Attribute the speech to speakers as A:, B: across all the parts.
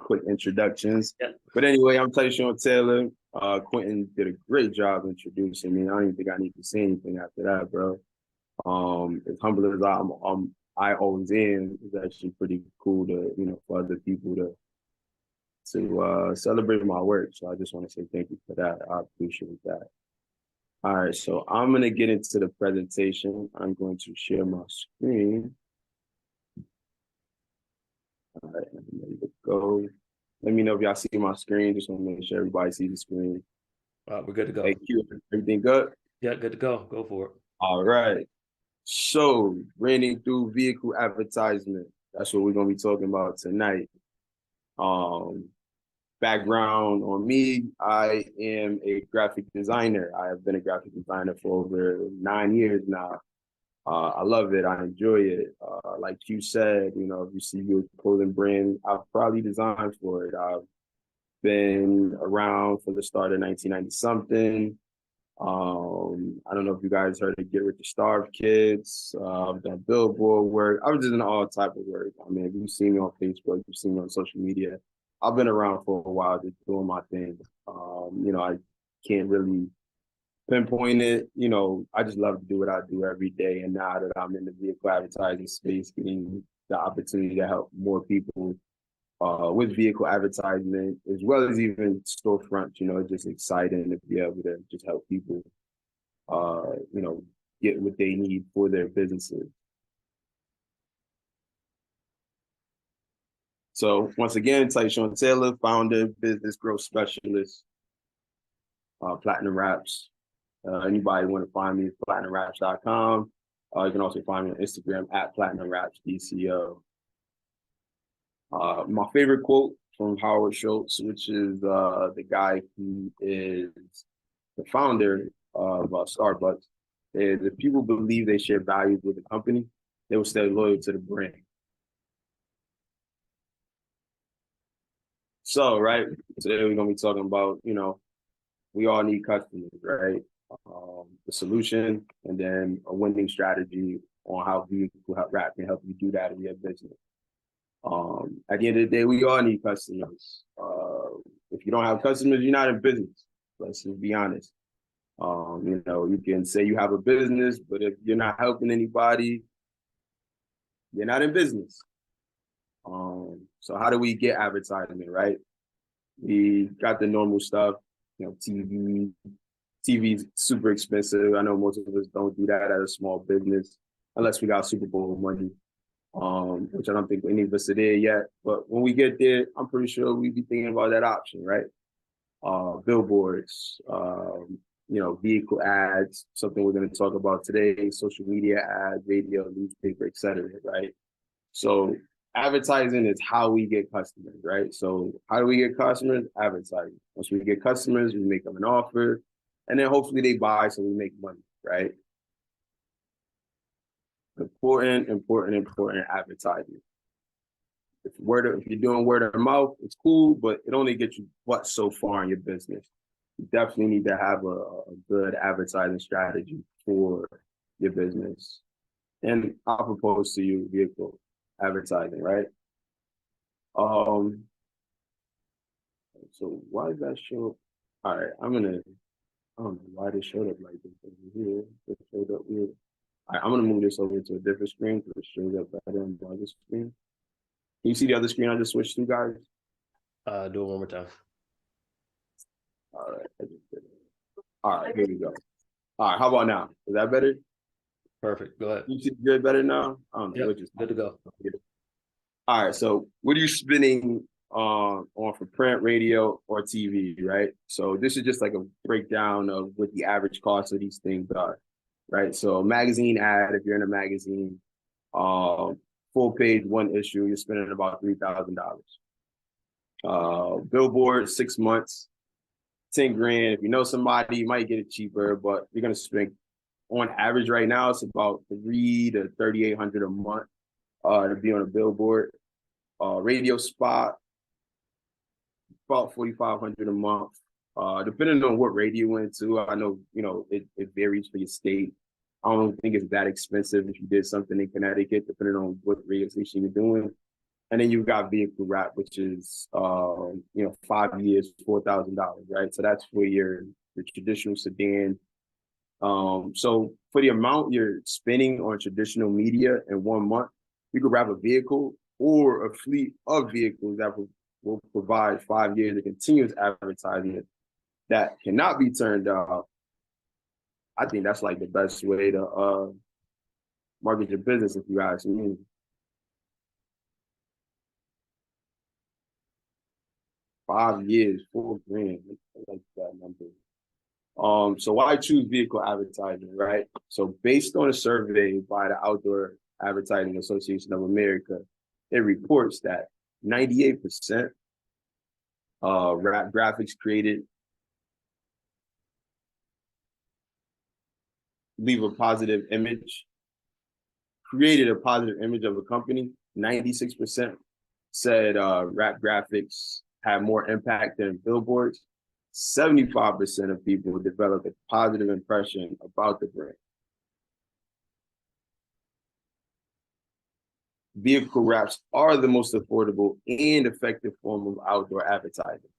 A: quick introductions.
B: Yeah.
A: But anyway, I'm Tyshaun Taylor. Quentin did a great job introducing me. I don't even think I need to say anything after that, bro. As humble as I always am, it's actually pretty cool to, for other people to celebrate my work. So I just want to say thank you for that. I appreciate that. All right, so I'm gonna get into the presentation. I'm going to share my screen. All right, I'm ready to go. Let me know if y'all see my screen. Just want to make sure everybody sees the screen.
B: We're good to go.
A: Thank you. Everything good?
B: Yeah, good to go. Go for it.
A: All right. So, branding through vehicle advertisement. That's what we're gonna be talking about tonight. Background on me, I am a graphic designer. I have been a graphic designer for over 9 years now. I love it. I enjoy it. Like you said, if you see your clothing brand, I've probably designed for it. I've been around for the start of 1990 something. I don't know if you guys heard of Get Rich or Starve Kids. I've done billboard work. I was just in all type of work. I mean, if you've seen me on Facebook, you've seen me on social media. I've been around for a while just doing my thing. I can't really pinpoint it. I just love to do what I do every day. And now that I'm in the vehicle advertising space, getting the opportunity to help more people with vehicle advertisement, as well as even storefronts, it's just exciting to be able to just help people, get what they need for their businesses. So once again, Tyshaun Taylor, founder, business growth specialist, Platinum Wrapz. Anybody want to find me, platinumwrapz.com. You can also find me on Instagram at Platinum Wrapz DCO. My favorite quote from Howard Schultz, which is the guy who is the founder of Starbucks, is if people believe they share values with the company, they will stay loyal to the brand. So, right, today we're going to be talking about, we all need customers, right? The solution, and then a winning strategy on how Vehicle Wrap can help you do that in your business. At the end of the day, we all need customers. If you don't have customers, you're not in business. Let's just be honest. You can say you have a business, but if you're not helping anybody, you're not in business. So how do we get advertisement, right? We got the normal stuff, TV. TV's super expensive. I know most of us don't do that at a small business unless we got Super Bowl money, which I don't think any of us are there yet. But when we get there, I'm pretty sure we'd be thinking about that option, right? Billboards, vehicle ads, something we're going to talk about today, social media ads, radio, newspaper, etc., right? So advertising is how we get customers, right? So how do we get customers? Advertising. Once we get customers, we make them an offer, and then hopefully they buy so we make money, right? Important advertising. If you're doing word of mouth, it's cool, but it only gets you but so far in your business. You definitely need to have a good advertising strategy for your business. And I'll propose to you vehicle advertising, right? So why does that show? All right, I don't know why this showed up like this over here. It showed up weird. All right, I'm gonna move this over to a different screen because it shows up better on the other screen. Can you see the other screen I just switched to, guys?
B: Do it one more time.
A: All right, I just did it. All right, here we go. All right, how about now? Is that better?
B: Perfect. Go ahead.
A: You see good better now? I don't know.
B: Yep, good to go.
A: All right, so what are you spending on for print, radio, or TV, right? So this is just like a breakdown of what the average cost of these things are, right? So a magazine ad, if you're in a magazine, full page, one issue, you're spending about $3,000. Billboard, 6 months, 10 grand. If you know somebody, you might get it cheaper, but you're gonna spend, on average right now, it's about $3,000 to $3,800 a month to be on a billboard. Radio spot, about $4,500 a month. Depending on what radio you went to, I know, it varies for your state. I don't think it's that expensive if you did something in Connecticut, depending on what radio station you're doing. And then you've got vehicle wrap, which is 5 years, $4,000, right? So that's for your traditional sedan. So for the amount you're spending on traditional media in 1 month, you could wrap a vehicle or a fleet of vehicles that will provide 5 years of continuous advertisement that cannot be turned off. I think that's like the best way to market your business, if you ask me. $5 years, $4 grand. I like that number. So why choose vehicle advertising, right? So based on a survey by the Outdoor Advertising Association of America, it reports that 98% graphics created created a positive image of a company. 96% said rap graphics had more impact than billboards. 75% of people develop a positive impression about the brand. Vehicle wraps are the most affordable and effective form of outdoor advertising.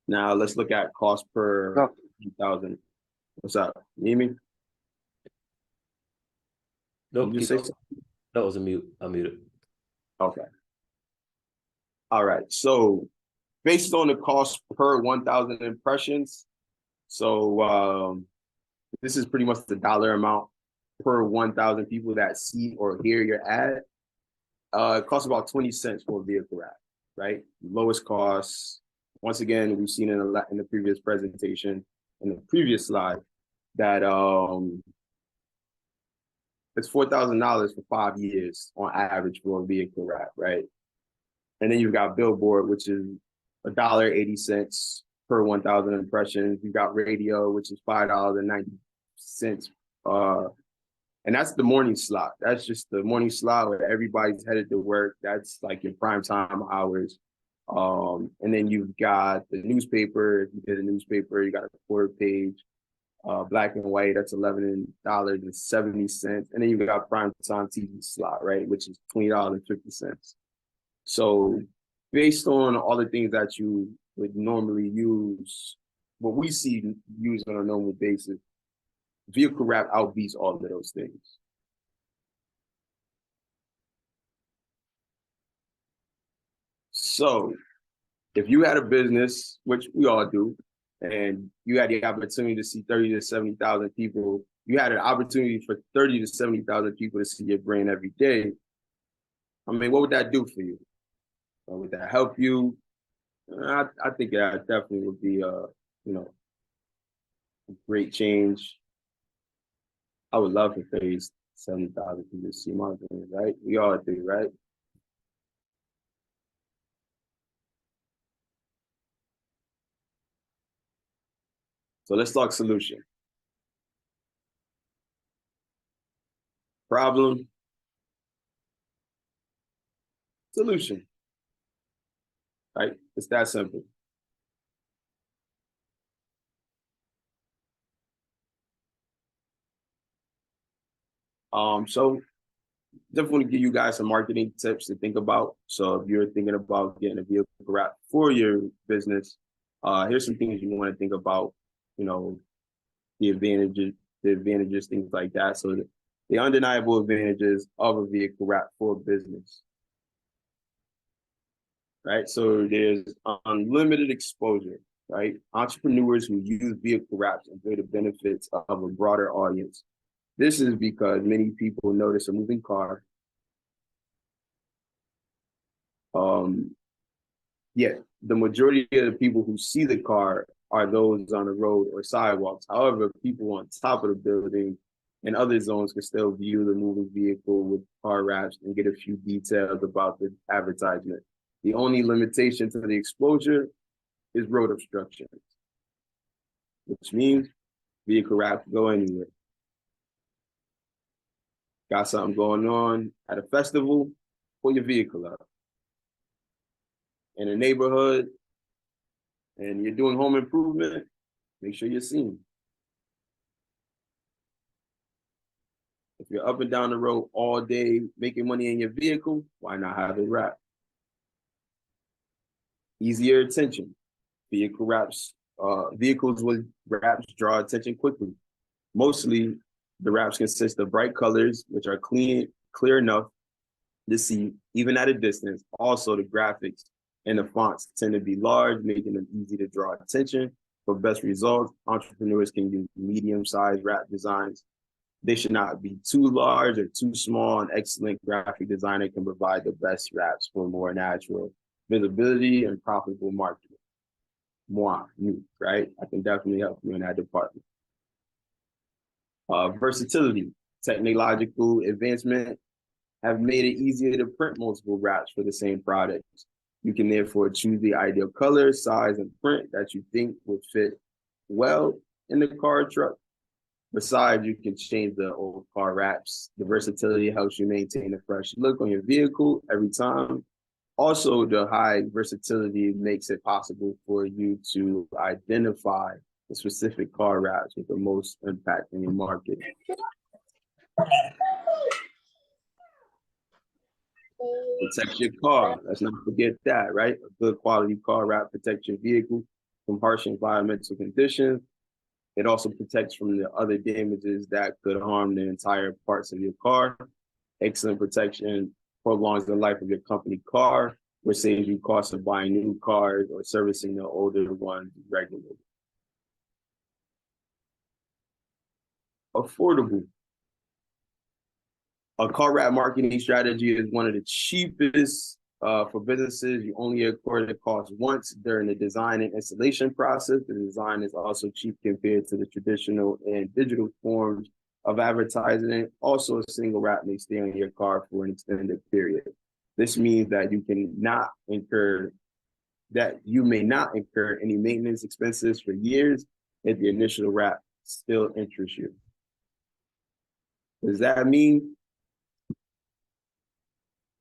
A: Now let's look at cost per 1,000. What's up? You hear me?
B: Nope.
A: Did you say something?
B: That was a mute. I muted.
A: Okay. All right. So based on the cost per 1,000 impressions, so this is pretty much the dollar amount per 1,000 people that see or hear your ad. It costs about 20 cents for a vehicle wrap, right? Lowest cost. Once again, we've seen in the previous presentation, in the previous slide, that it's $4,000 for 5 years on average for a vehicle wrap, right? And then you've got billboard, which is $1.80 per 1,000 impressions. You've got radio, which is $5.90. And that's the morning slot. That's just the morning slot where everybody's headed to work. That's like your prime time hours. And then you've got the newspaper. If you did a newspaper, you got a quarter page, black and white. That's $11.70. And then you've got prime time TV slot, right, which is $20.50. So based on all the things that you would normally use, what we see used on a normal basis, vehicle wrap outbeats all of those things. So if you had a business, which we all do, and you had the opportunity to see 30 to 70,000 people, you had an opportunity for 30 to 70,000 people to see your brand every day. I mean, what would that do for you? Would that help you? I think that definitely would be a great change. I would love for 30 to 70,000 people to see my brand, right? We all do, right? So let's talk solution. Problem, solution, right? It's that simple. So definitely want to give you guys some marketing tips to think about. So if you're thinking about getting a vehicle wrap for your business, here's some things you want to think about, the advantages, things like that. So the undeniable advantages of a vehicle wrap for a business, right? So there's unlimited exposure, right? Entrepreneurs who use vehicle wraps enjoy the benefits of a broader audience. This is because many people notice a moving car. Yet the majority of the people who see the car are those on the road or sidewalks. However, people on top of the building and other zones can still view the moving vehicle with car wraps and get a few details about the advertisement. The only limitation to the exposure is road obstruction, which means vehicle wraps go anywhere. Got something going on at a festival, pull your vehicle up. In a neighborhood, and you're doing home improvement, make sure you're seen. If you're up and down the road all day making money in your vehicle, why not have it wrapped? Easier attention. Vehicles with wraps draw attention quickly. Mostly, the wraps consist of bright colors, which are clear enough to see even at a distance. Also, the graphics and the fonts tend to be large, making them easy to draw attention. For best results, entrepreneurs can use medium-sized wrap designs. They should not be too large or too small. An excellent graphic designer can provide the best wraps for more natural visibility and profitable marketing. Right? I can definitely help you in that department. Versatility, technological advancement have made it easier to print multiple wraps for the same product. You can therefore choose the ideal color, size, and print that you think would fit well in the car or truck. Besides, you can change the old car wraps. The versatility helps you maintain a fresh look on your vehicle every time. Also, the high versatility makes it possible for you to identify the specific car wraps with the most impact in your market. Protect your car. Let's not forget that, right? A good quality car wrap protects your vehicle from harsh environmental conditions. It also protects from the other damages that could harm the entire parts of your car. Excellent protection prolongs the life of your company car, which saves you costs of buying new cars or servicing the older ones regularly. Affordable. A car wrap marketing strategy is one of the cheapest for businesses. You only incur the cost once during the design and installation process. The design is also cheap compared to the traditional and digital forms of advertising. Also, a single wrap may stay on your car for an extended period. This means that you may not incur any maintenance expenses for years if the initial wrap still interests you. Does that mean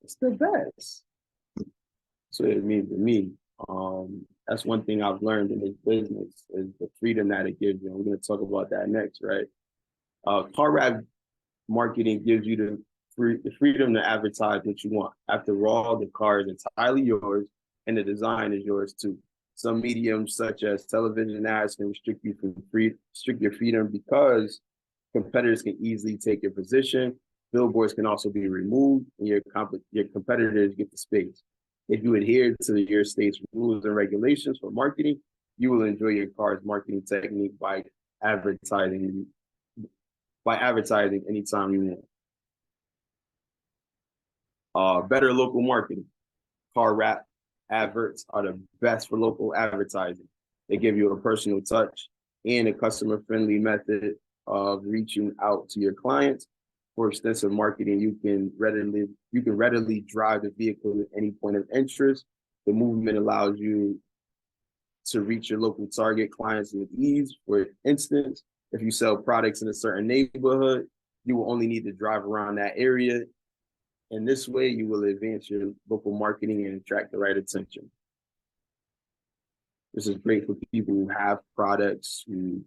A: it's the best? That's what it means to me. That's one thing I've learned in this business is the freedom that it gives you. And we're going to talk about that next, right? Car wrap marketing gives you the freedom to advertise what you want. After all, the car is entirely yours and the design is yours too. Some mediums such as television ads can restrict your freedom because competitors can easily take your position. Billboards can also be removed and your competitors get the space. If you adhere to your state's rules and regulations for marketing, you will enjoy your car's marketing technique by advertising anytime you want. Better local marketing. Car wrap adverts are the best for local advertising. They give you a personal touch and a customer-friendly method of reaching out to your clients. For extensive marketing, you can readily drive the vehicle at any point of interest. The movement allows you to reach your local target clients with ease. For instance, if you sell products in a certain neighborhood, you will only need to drive around that area. In this way, you will advance your local marketing and attract the right attention. This is great for people who have products, who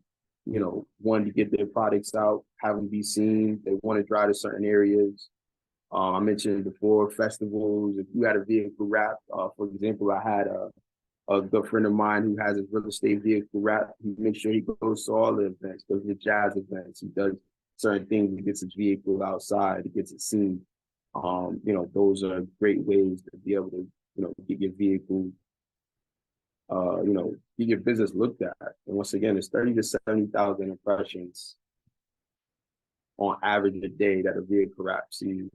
A: want to get their products out, have them be seen. They want to drive to certain areas. I mentioned before, festivals. If you had a vehicle wrap, for example, I had a good friend of mine who has his real estate vehicle wrap. He makes sure he goes to all the events, goes to jazz events. He does certain things. He gets his vehicle outside. He gets it seen. Those are great ways to be able to, get your vehicle get your business looked at. And once again, it's 30 to 70,000 impressions on average a day that a vehicle wrap sees.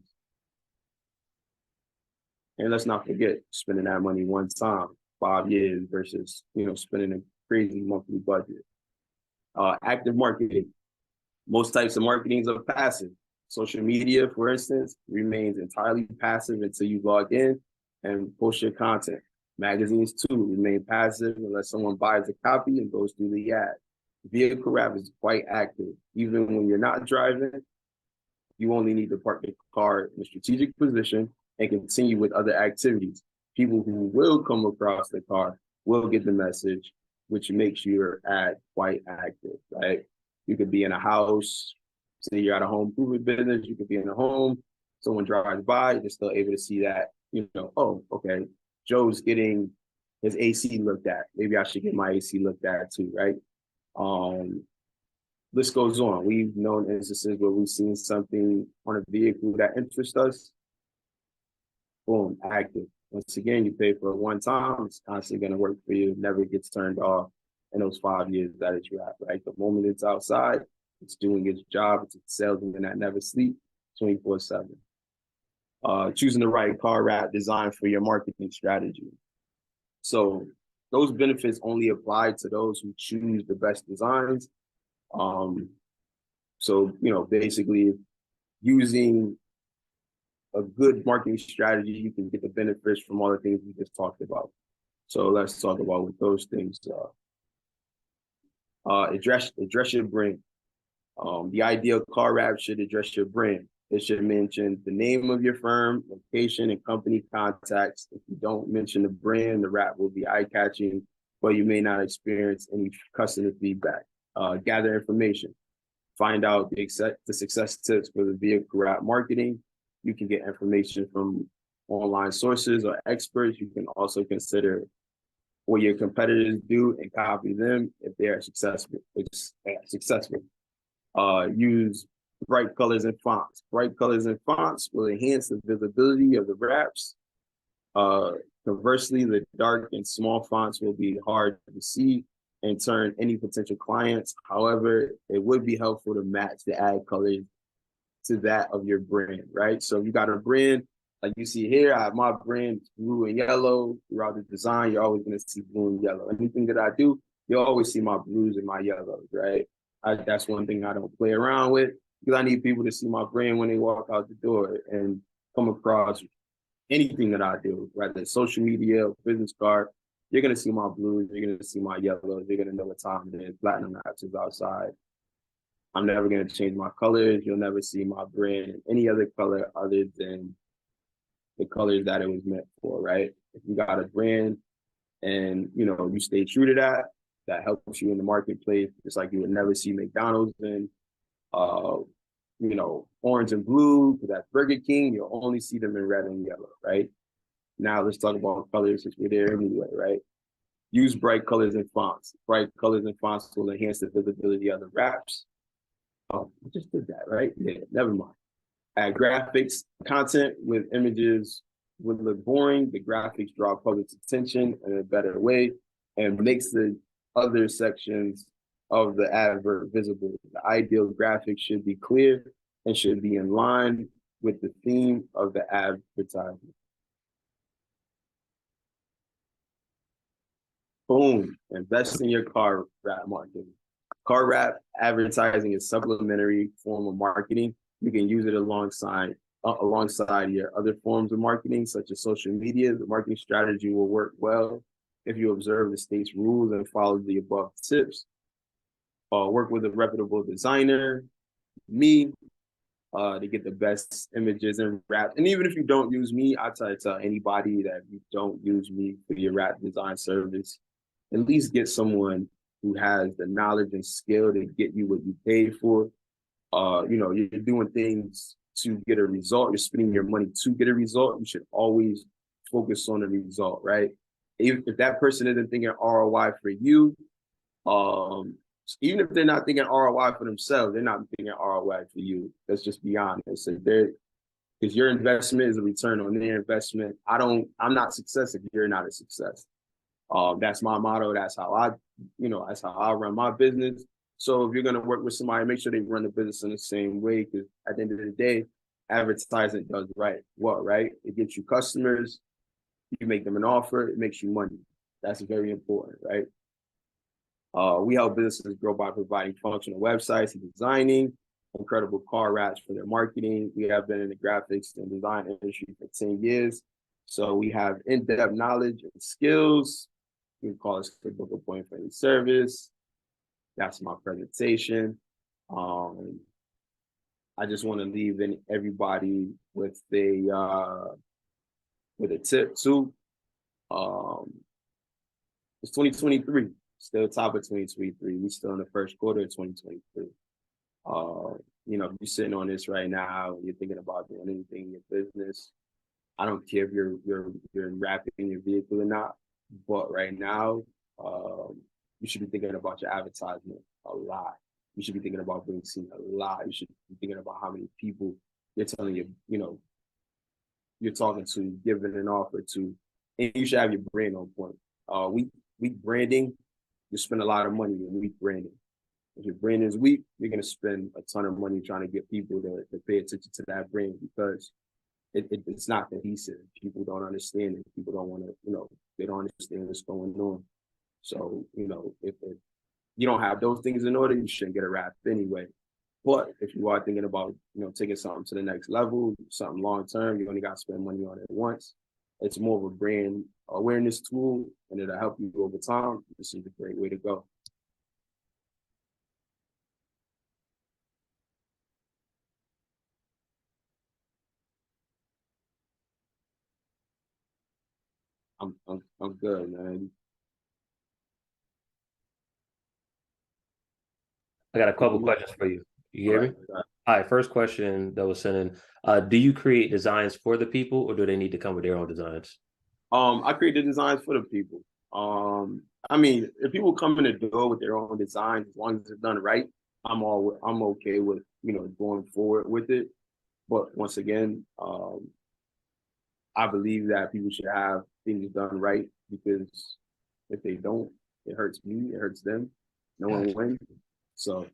A: And let's not forget spending that money one time, 5 years versus, spending a crazy monthly budget. Active marketing. Most types of marketing are passive. Social media, for instance, remains entirely passive until you log in and post your content. Magazines, too, remain passive unless someone buys a copy and goes through the ad. Vehicle wrap is quite active. Even when you're not driving, you only need to park the car in a strategic position and continue with other activities. People who will come across the car will get the message, which makes your ad quite active, right? You could be in a house, say you're at a home improvement business, you could be in a home, someone drives by, you're still able to see that, oh, okay, Joe's getting his AC looked at. Maybe I should get my AC looked at too, right? List goes on. We've known instances where we've seen something on a vehicle that interests us. Boom, active. Once again, you pay for it one time, it's constantly going to work for you. It never gets turned off in those 5 years that it's at, right? The moment it's outside, it's doing its job. It's a salesman that never sleeps 24/7. Choosing the right car wrap design for your marketing strategy. So those benefits only apply to those who choose the best designs. So, basically using a good marketing strategy, you can get the benefits from all the things we just talked about. So let's talk about what those things are. Address your brand. The ideal car wrap should address your brand. It should mention the name of your firm, location, and company contacts. If you don't mention the brand, the wrap will be eye-catching, but you may not experience any customer feedback. Gather information. Find out the success tips for the vehicle wrap marketing. You can get information from online sources or experts. You can also consider what your competitors do and copy them if they are successful. Use bright colors and fonts. Bright colors and fonts will enhance the visibility of the wraps. Conversely, the dark and small fonts will be hard to see and turn any potential clients. However, it would be helpful to match the ad colors to that of your brand, right? So you got a brand, like you see here, I have my brand, blue and yellow. Throughout the design, you're always gonna see blue and yellow. Anything that I do, you'll always see my blues and my yellows, right? That's one thing I don't play around with, because I need people to see my brand when they walk out the door and come across anything that I do, whether it's social media or business card. You're gonna see my blues, you're gonna see my yellows, you're gonna know what time it is. Platinum Wrapz is outside. I'm never going to change my colors. You'll never see my brand in any other color other than the colors that it was meant for, right? If you got a brand and, you stay true to that, that helps you in the marketplace. Just like you would never see McDonald's in, orange and blue, because that's Burger King. You'll only see them in red and yellow, right? Now let's talk about colors since we're there anyway, right? Use bright colors and fonts. Bright colors and fonts will enhance the visibility of the wraps. Oh, I just did that, right? Yeah, never mind. Add graphics. Content with images would look boring. The graphics draw public's attention in a better way and makes the other sections of the advert visible. The ideal graphics should be clear and should be in line with the theme of the advertisement. Boom, invest in your car wrap marketing. Car wrap advertising is a supplementary form of marketing. You can use it alongside your other forms of marketing, such as social media. The marketing strategy will work well if you observe the state's rules and follow the above tips. Work with a reputable designer, me, to get the best images and wrap. And even if you don't use me, I try to tell anybody that you don't use me for your wrap design service, at least get someone who has the knowledge and skill to get you what you paid for. You're doing things to get a result. You're spending your money to get a result. You should always focus on the result, right? If that person isn't thinking ROI for you, even if they're not thinking ROI for themselves, they're not thinking ROI for you. Let's just be honest. Because your investment is a return on their investment. I'm not success if you're not a success. That's my motto. That's how I run my business. So if you're going to work with somebody, make sure they run the business in the same way, because at the end of the day, advertising does what, right? It gets you customers, you make them an offer, it makes you money. That's very important, right? We help businesses grow by providing functional websites and designing incredible car wraps for their marketing. We have been in the graphics and design industry for 10 years. So we have in-depth knowledge and skills. You can call us to book a point for any service. That's my presentation. I just want to leave everybody with a tip too. It's 2023, still top of 2023. We still in the first quarter of 2023. you know, if you're sitting on this right now and you're thinking about doing anything in your business, I don't care if you're wrapping your vehicle or not, but right now, you should be thinking about your advertisement a lot. You should be thinking about being seen a lot. You should be thinking about how many people you're telling you, you know, you're talking to, giving an offer to, and you should have your brand on point. Weak branding, you spend a lot of money in weak branding. If your brand is weak, you're gonna spend a ton of money trying to get people to pay attention to that brand because it's not cohesive. People don't understand it. People don't want to, you know, they don't understand what's going on. So, you know, if you don't have those things in order, you shouldn't get a wrap anyway. But if you are thinking about, you know, taking something to the next level, something long term, you only got to spend money on it once. It's more of a brand awareness tool, and it'll help you over time. This is a great way to go. I'm good, man.
B: I got a couple questions for you. You
A: All
B: hear
A: right.
B: me? All right, first question that was sent in. Do you create designs for the people or do they need to come with their own designs?
A: I create the designs for the people. I mean, if people come in the door with their own designs, as long as it's done right, I'm okay with, you know, going forward with it. But once again, I believe that people should have things done right because if they don't, it hurts me, it hurts them. No one wins. So,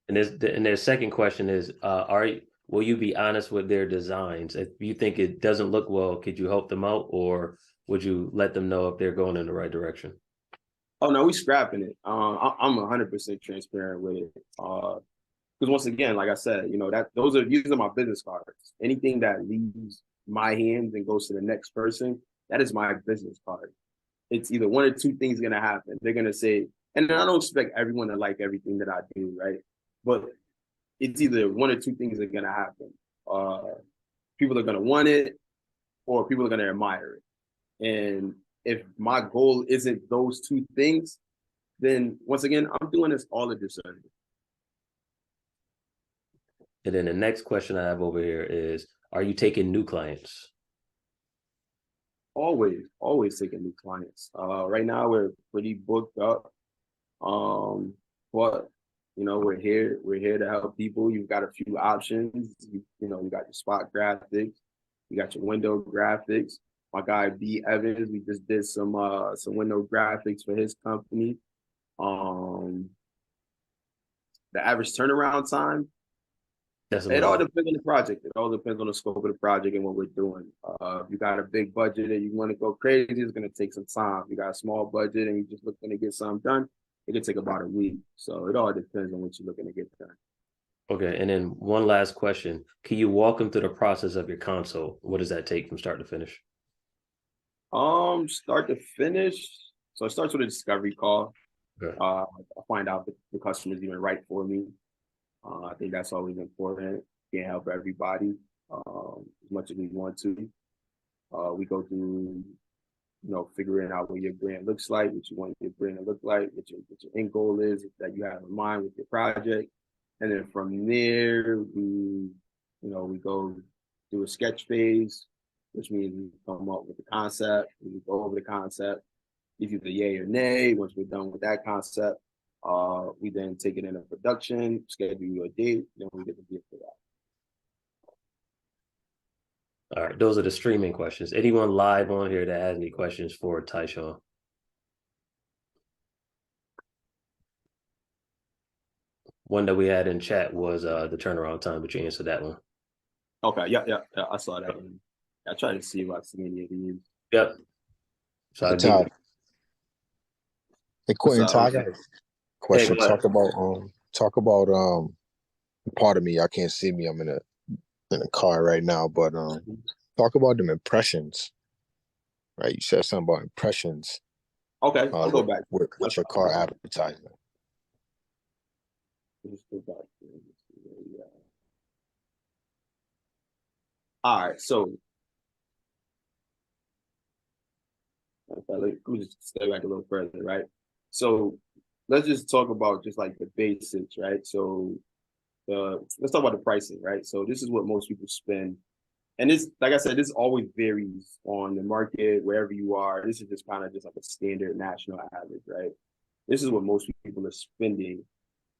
B: And their second question is, will you be honest with their designs? If you think it doesn't look well, could you help them out, or would you let them know if they're going in the right direction?
A: oh no, we scrapping it. I'm 100% transparent with it. Because once again, like I said, you know, that these are my business cards. Anything that leaves my hands and goes to the next person, that is my business card. It's either one or two things gonna happen. They're gonna say, and I don't expect everyone to like everything that I do, right? But it's either one or two things are gonna happen. People are gonna want it, or people are gonna admire it. And if my goal isn't those two things, then once again, I'm doing this all a disservice.
B: And then the next question I have over here is, are you taking new clients?
A: Always taking new clients. Right now we're pretty booked up. But you know, we're here to help people. You've got a few options. You know, you got your spot graphics, you got your window graphics. My guy B Evans, we just did some window graphics for his company. Um, the average turnaround time,
B: That's
A: it all
B: amazing.
A: depends on the project. It all depends on the scope of the project and what we're doing. If you got a big budget and you want to go crazy, it's going to take some time. If you got a small budget and you just looking to get something done, it could take about a week. So it all depends on what you're looking to get done.
B: Okay, and then one last question. Can you walk them through the process of your console? What does that take from start to finish?
A: Start to finish. So it starts with a discovery call.
B: Okay.
A: I find out if the customer is even right for me. I think that's always important. Can't help everybody as much as we want to. We go through, you know, figuring out what your brand looks like, what you want your brand to look like, what your end goal is that you have in mind with your project. And then from there, we go through a sketch phase, which means we come up with the concept, we go over the concept, give you the yay or nay. Once we're done with that concept, we then take it into production, schedule a date, then we get the gift for that.
B: All right, those are the streaming questions. Anyone live on here that has any questions for Tyshaun? One that we had in chat was the turnaround time, but you answered that one.
A: Okay, yeah, I saw that one. I tried to see if I see any of these.
B: Yep. So
C: Hey, Todd. Hey,
A: What's
C: Quentin,
A: up?
C: Todd, I got a question.
B: Hey,
C: Talk about pardon me, I can't see me. I'm in a car right now, but talk about them impressions, right? You said something about impressions.
A: Okay, I'll go back.
C: With your car advertisement.
A: Let's go back. All right, so let me just stay back a little further, right? So let's just talk about just like the basics, right? So let's talk about the pricing, right? So this is what most people spend. And this, like I said, this always varies on the market, wherever you are. This is just kind of just like a standard national average, right? This is what most people are spending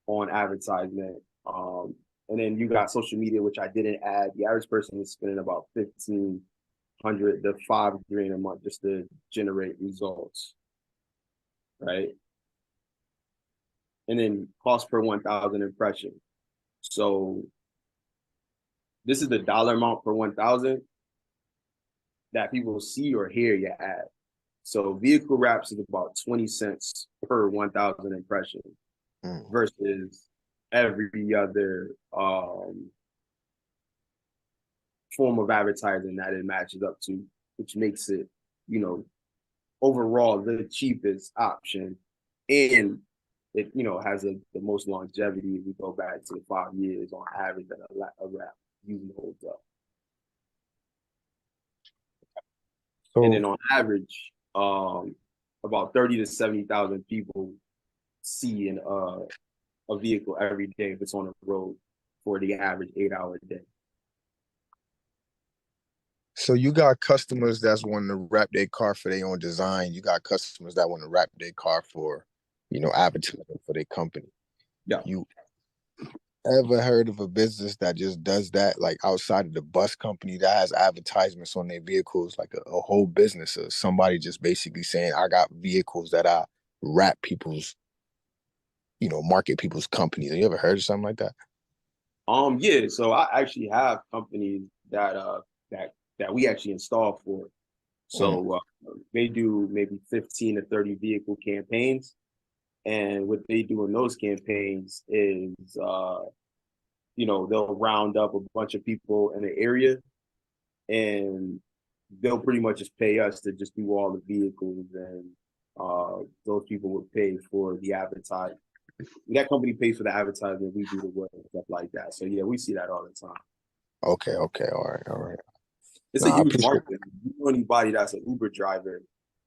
A: on advertisement. And then you got social media, which I didn't add. The average person is spending about 1,500 to 5 grand a month just to generate results, right? And then cost per 1,000 impression. So this is the dollar amount per 1,000 that people see or hear your ad. So Vehicle Wrapz is about 20 cents per 1,000 impressions versus every other form of advertising that it matches up to, which makes it, you know, overall the cheapest option. And it, you know, has the most longevity if we go back to the 5 years on average that a wrap usually holds up. So, and then on average, about 30 to 70,000 people see a vehicle every day if it's on the road for the average 8-hour day.
C: So you got customers that's wanting to wrap their car for their own design. You got customers that want to wrap their car for, you know, advertising for their company.
A: Yeah.
C: You ever heard of a business that just does that, like outside of the bus company that has advertisements on their vehicles, like a whole business of somebody just basically saying, I got vehicles that I wrap people's, you know, market people's companies. Have you ever heard of something like that?
A: Yeah. So I actually have companies that we actually install for. So they do maybe 15 to 30 vehicle campaigns. And what they do in those campaigns is, you know, they'll round up a bunch of people in the area and they'll pretty much just pay us to just do all the vehicles, and those people would pay for the advertising. That company pays for the advertising, we do the work and stuff like that. So yeah, we see that all the time.
C: Okay, all right.
A: It's a huge market. You know anybody that's an Uber driver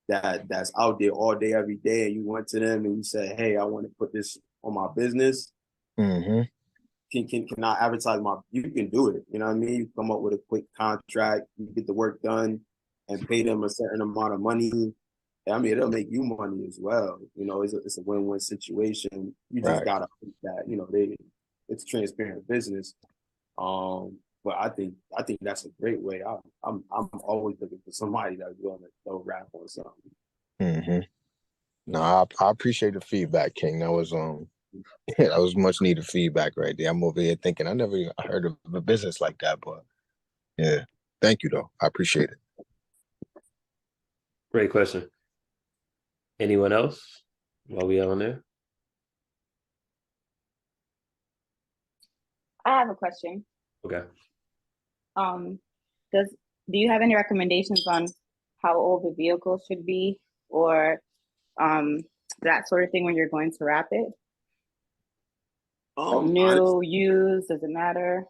A: that's out there all day, every day, and you went to them and you say, hey, I want to put this on my business.
C: Mm-hmm.
A: Can I advertise you can do it. You know what I mean? You come up with a quick contract, you get the work done and pay them a certain amount of money. I mean, it'll make you money as well. You know, it's a win-win situation. You just gotta think that, you know, it's transparent business. But I think that's a great way. I'm always looking for somebody that's willing to throw rap on something.
C: Mm-hmm. No, I appreciate the feedback, King. That was that was much needed feedback right there. I'm over here thinking I never even heard of a business like that, but yeah, thank you though. I appreciate it.
B: Great question. Anyone else while we are on there?
D: I have a question.
B: Okay.
D: Do you have any recommendations on how old the vehicle should be, or that sort of thing when you're going to wrap it? Like new, used, does it matter?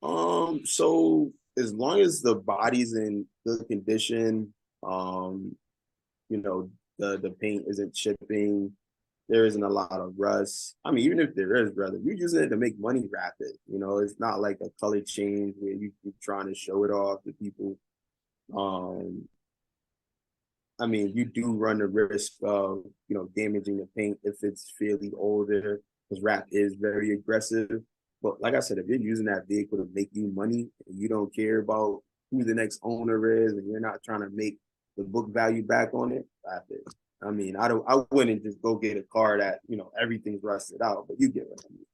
A: So as long as the body's in good condition, you know, the paint isn't chipping, there isn't a lot of rust. I mean, even if there is, brother, you're using it to make money, wrap it. You know, it's not like a color change where you're trying to show it off to people. I mean, you do run the risk of, you know, damaging the paint if it's fairly older, because wrap is very aggressive. But like I said, if you're using that vehicle to make you money and you don't care about who the next owner is and you're not trying to make the book value back on it, wrap it. I mean, I wouldn't just go get a car that, you know, everything's rusted out, but you get what I mean.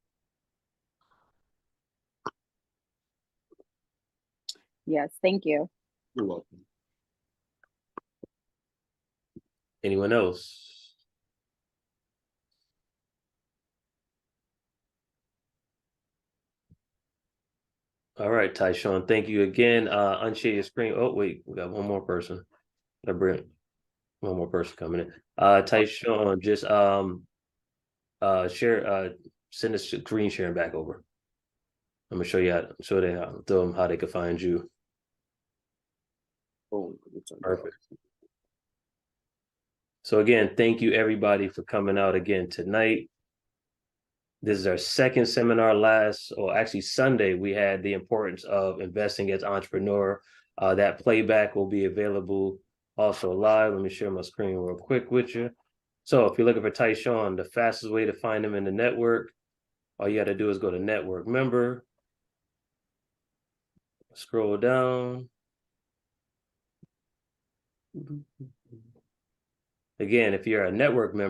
D: Yes, thank you.
A: You're welcome.
B: Anyone else? All right, Tyshaun, thank you again. Unshare your screen. Oh, wait, we got one more person. One more person coming in. Tyshaun, just share, send us screen sharing back over. I'm gonna show you how, show them how they can find you.
A: Oh,
B: perfect. So again, thank you everybody for coming out again tonight. This is our second seminar. Actually Sunday, we had the importance of investing as entrepreneur. That playback will be available also live. Let me share my screen real quick with you. So if you're looking for Tyshaun, the fastest way to find him in the network, all you got to do is go to network member, scroll down. Again, if you're a network member,